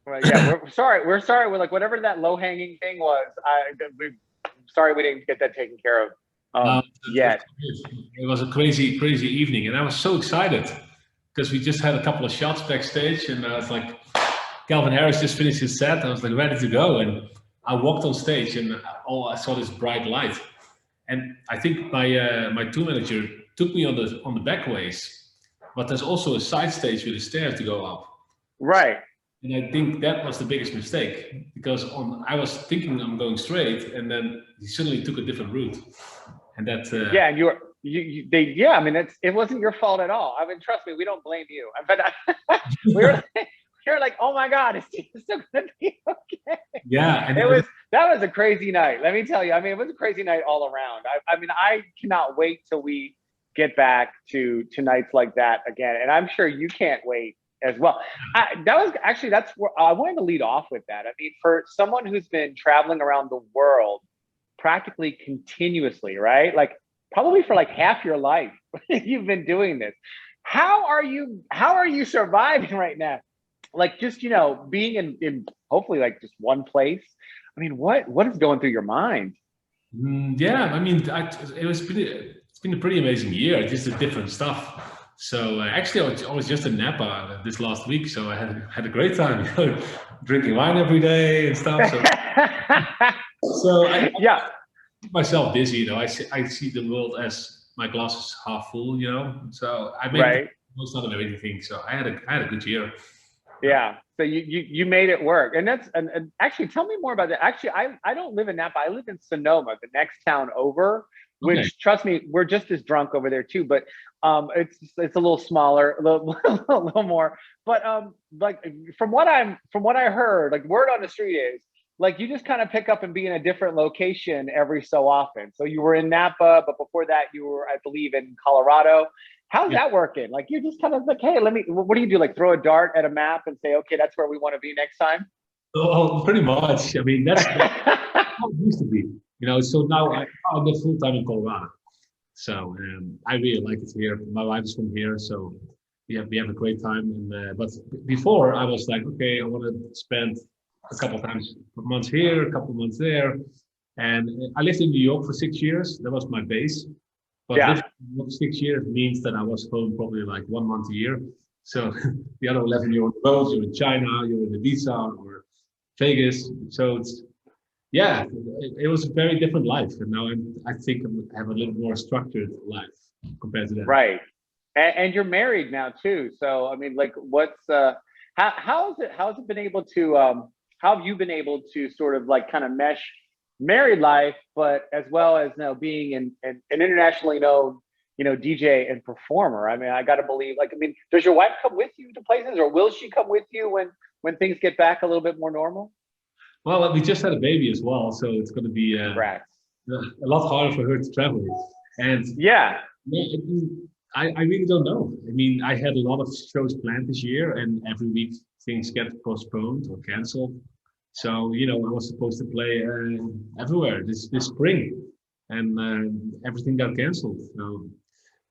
Well, yeah, we're sorry. We're sorry. We're like whatever that low hanging thing was. We sorry we didn't get that taken care of No, yet. it was a crazy, crazy evening, and I was so excited because we just had a couple of shots backstage, and I was like, Calvin Harris just finished his set. I was like ready to go, and I walked on stage, and I saw this bright light, and I think my tour manager took me on the back ways, but there's also a side stage with the stairs to go up. Right. And I think that was the biggest mistake because I was thinking I'm going straight, and then he suddenly took a different route, and that Yeah, and yeah. I mean, it wasn't your fault at all. I mean, trust me, we don't blame you. But we were we were like, oh my God, is he still gonna be okay? yeah, and It was that was a crazy night. Let me tell you. I mean, it was a crazy night all around. I mean, I cannot wait till we get back to nights like that again, and I'm sure you can't wait as well. That's where I wanted to lead off with that. I mean, for someone who's been traveling around the world practically continuously, right? Like probably for like half your life, you've been doing this. How are you surviving right now? Like just being in hopefully like just one place. I mean, what is going through your mind? yeah, I mean, it's been a pretty amazing year, just the different stuff. So actually, I was just in Napa this last week, so I had a great time, drinking wine every day and stuff. So I Yeah, keep myself busy, I see the world as my glass is half full, So I make the right. most out of everything. So I had a good year. Yeah. So you made it work. And and actually tell me more about that. Actually, I don't live in Napa. I live in Sonoma, the next town over, Okay. which trust me, we're just as drunk over there too, but it's a little smaller, a little a little more. But like from what I heard, like word on the street is like you just kind of pick up and be in a different location every so often. So you were in Napa, but before that you were, I believe, in Colorado. How's that working? Like you just kind of like, hey, what do you do? Like throw a dart at a map and say, okay, that's where we want to be next time? Oh, pretty much. I mean, that's how it used to be. So now I live full time in Colorado. So I really like it here. My wife is from here, so we have a great time. But before I was like, okay, I want to spend a couple times months here, a couple months there. And I lived in New York for 6 years. That was my base. But Yeah. living in New York 6 years means that I was home probably like 1 month a year. So the other 11 you're on the road, you're in China, you're in Ibiza or Vegas. So it was a very different life, and now I think I have a little more structured life compared to that. Right. And you're married now too. So I mean, like, what's how's it been able to how have you been able to sort of like kind of mesh married life, but as well as being an internationally known DJ and performer? I mean, I got to believe. Like, I mean, does your wife come with you to places, or will she come with you when things get back a little bit more normal? Well, we just had a baby as well, so it's going to be Congrats. a lot harder for her to travel. And Yeah. yeah, I really don't know. I mean, I had a lot of shows planned this year, and every week things get postponed or canceled. So I was supposed to play everywhere this spring, and everything got canceled. So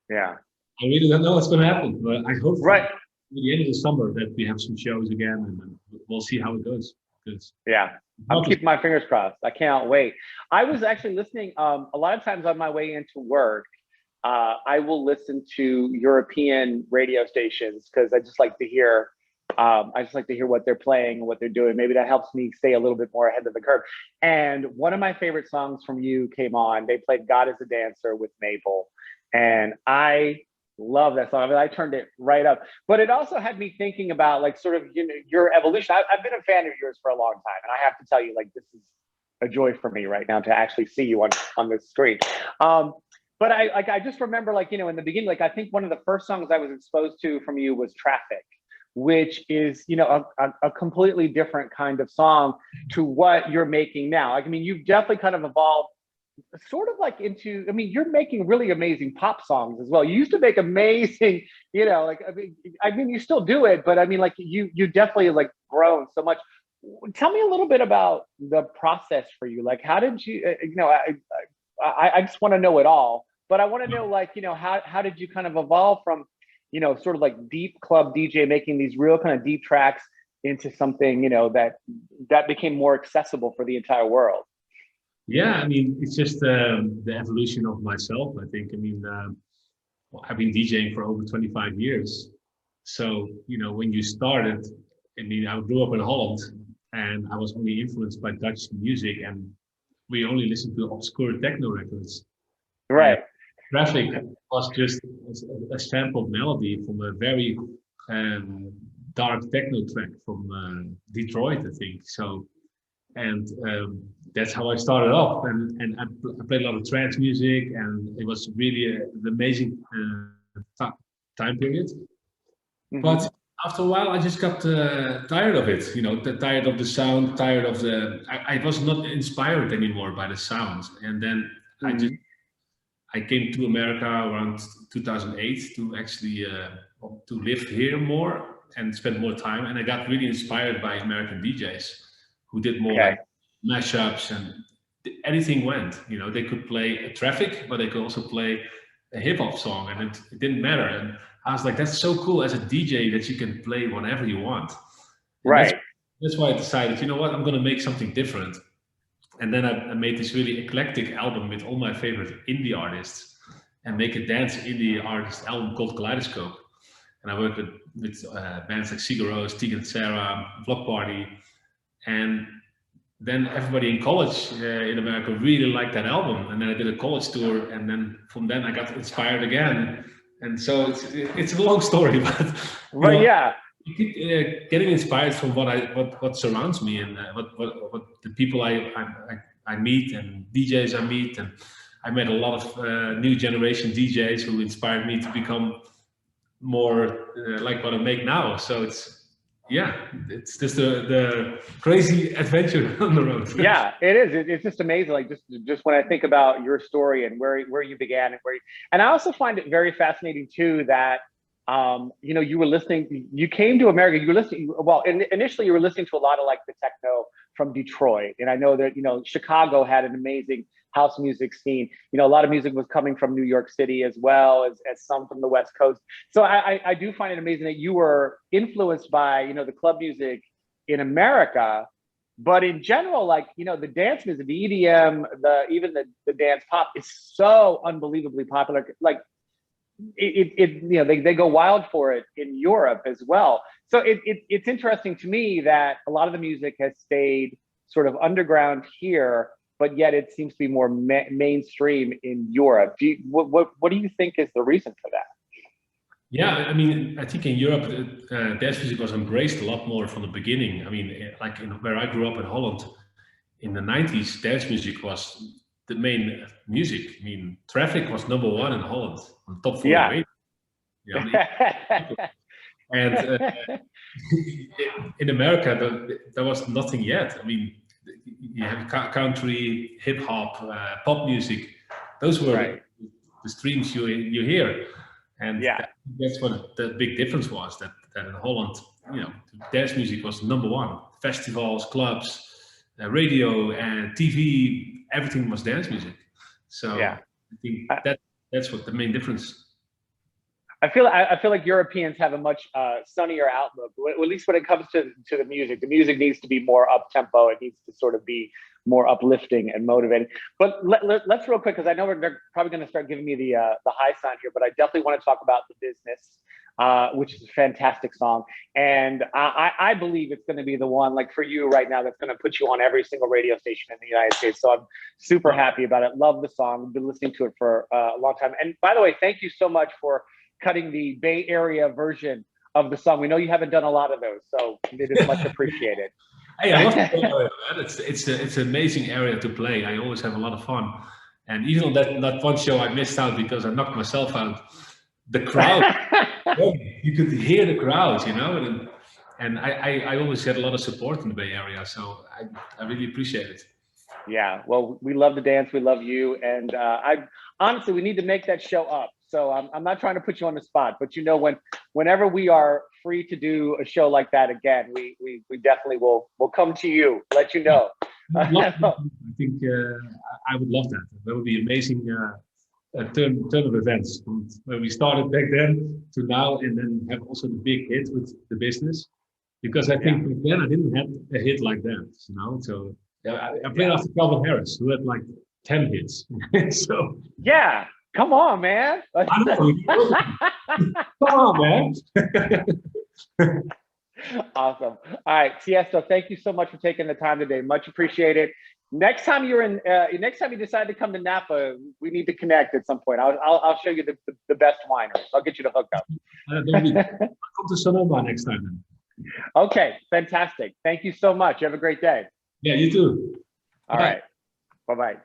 Yeah. I really don't know what's going to happen, but I hope at Right. the end of the summer that we have some shows again, and then we'll see how it goes. Because Yeah. I'm keeping my fingers crossed. I can't wait. I was actually listening a lot of times on my way into work. I will listen to European radio stations because I just like to hear what they're playing and what they're doing. Maybe that helps me stay a little bit more ahead of the curve. And one of my favorite songs from you came on. They played God is a Dancer with Mabel. And I love that song. I mean, I turned it right up. But it also had me thinking about like sort of your evolution. I've been a fan of yours for a long time. And I have to tell you, like, this is a joy for me right now to actually see you on the screen. Um, but I just remember like, in the beginning, like I think one of the first songs I was exposed to from you was Traffic, which is, a completely different kind of song to what you're making now. Like, I mean, you've definitely kind of evolved sort of like into, I mean, you're making really amazing pop songs as well. You used to make amazing, like, I mean, you still do it, but I mean, like you definitely like grown so much. Tell me a little bit about the process for you. Like, how did you, I just want to know it all, but I want to know, like, how did you kind of evolve from, sort of like deep club DJ making these real kind of deep tracks into something, that became more accessible for the entire world. Yeah, I mean, it's just the evolution of myself, I think. I mean, I've been DJing for over 25 years. So, when you started, I mean, I grew up in Holland and I was only influenced by Dutch music, and we only listened to obscure techno records. And Right. Traffic was just a sampled melody from a very um, dark techno track from Detroit, I think. So, and that's how I started off. And I played a lot of trance music, and it was really an amazing time period. But after a while, I just got tired of it. Tired of the sound, tired of the. I was not inspired anymore by the sounds, and then I came to America around 2008 to actually to live here more and spend more time. And I got really inspired by American DJs who did more like mashups, and anything went. They could play a traffic, but they could also play a hip hop song, and it didn't matter. And I was like, that's so cool as a DJ that you can play whatever you want. And right. That's why I decided, you know what, I'm going to make something different. And then I made this really eclectic album with all my favorite indie artists, and make a dance indie artist album called Kaleidoscope. And I worked with bands like Sigur Rós, Tegan Sarah, Block Party. And then everybody in college in America really liked that album. And then I did a college tour, and then from then I got inspired again. And so it's a long story, but yeah. You keep getting inspired from what surrounds me, and what the people I meet, and DJs I meet, and I met a lot of new generation DJs who inspired me to become more like what I make now. So it's just the crazy adventure on the road. Yeah, it is. It's just amazing. Like just when I think about your story and where you began and I also find it very fascinating too that you were listening. You came to America. You were listening. Well, initially you were listening to a lot of like the techno from Detroit, and I know that Chicago had an amazing house music scene. A lot of music was coming from New York City as well as some from the West Coast. So I do find it amazing that you were influenced by the club music in America, but in general, like the dance music, the EDM, even the dance pop is so unbelievably popular. Like they go wild for it in Europe as well. So it's interesting to me that a lot of the music has stayed sort of underground here, but yet it seems to be more mainstream in Europe. What do you think is the reason for that? Yeah, I mean, I think in Europe, dance music was embraced a lot more from the beginning. I mean, like where I grew up in Holland, in the 90s, dance music was the main music. I mean, Traffic was #1 in Holland on top 40 radio. And in America, there was nothing yet. I mean, you have country, hip hop, pop music. Those were the streams you hear, and that's what the big difference was. That in Holland, dance music was #1. Festivals, clubs, radio, and TV. Everything was dance music. So I think that's what the main difference. I feel like Europeans have a much sunnier outlook, at least when it comes to the music. The music needs to be more up tempo. It needs to sort of be more uplifting and motivating. But let's real quick, because I know they're probably going to start giving me the high sign here, but I definitely want to talk about The Business, which is a fantastic song. And I believe it's going to be the one, like for you right now, that's going to put you on every single radio station in the United States. So I'm super happy about it. Love the song. Been listening to it for a long time. And by the way, thank you so much for cutting the Bay Area version of the song. We know you haven't done a lot of those, so it is much appreciated. Hey, I love the Bay Area, man. It's an amazing area to play. I always have a lot of fun. And even on that one show, I missed out because I knocked myself out. The crowd, you could hear the crowd, and I always had a lot of support in the Bay Area, so I really appreciate it. Yeah, well, we love to dance, we love you, and honestly, we need to make that show up. So I'm not trying to put you on the spot, but whenever we are free to do a show like that again, we definitely will come to you, let you know. I think I would love that. That would be amazing. Turn of events from where we started back then to now, and then have also the big hit with The Business. because I think back then I didn't have a hit like that, you know. So I played after Calvin Harris, who had like 10 hits. So Yeah, come on, man. I know. Come on, man. Awesome. All right, Tiesto, thank you so much for taking the time today. Much appreciated. Next time next time you decide to come to Napa, we need to connect at some point. I'll show you the best wineries. I'll get you to hook up. Come to Sonoma next time then. Okay, fantastic. Thank you so much. You have a great day. Yeah, you too. All right. Bye-bye.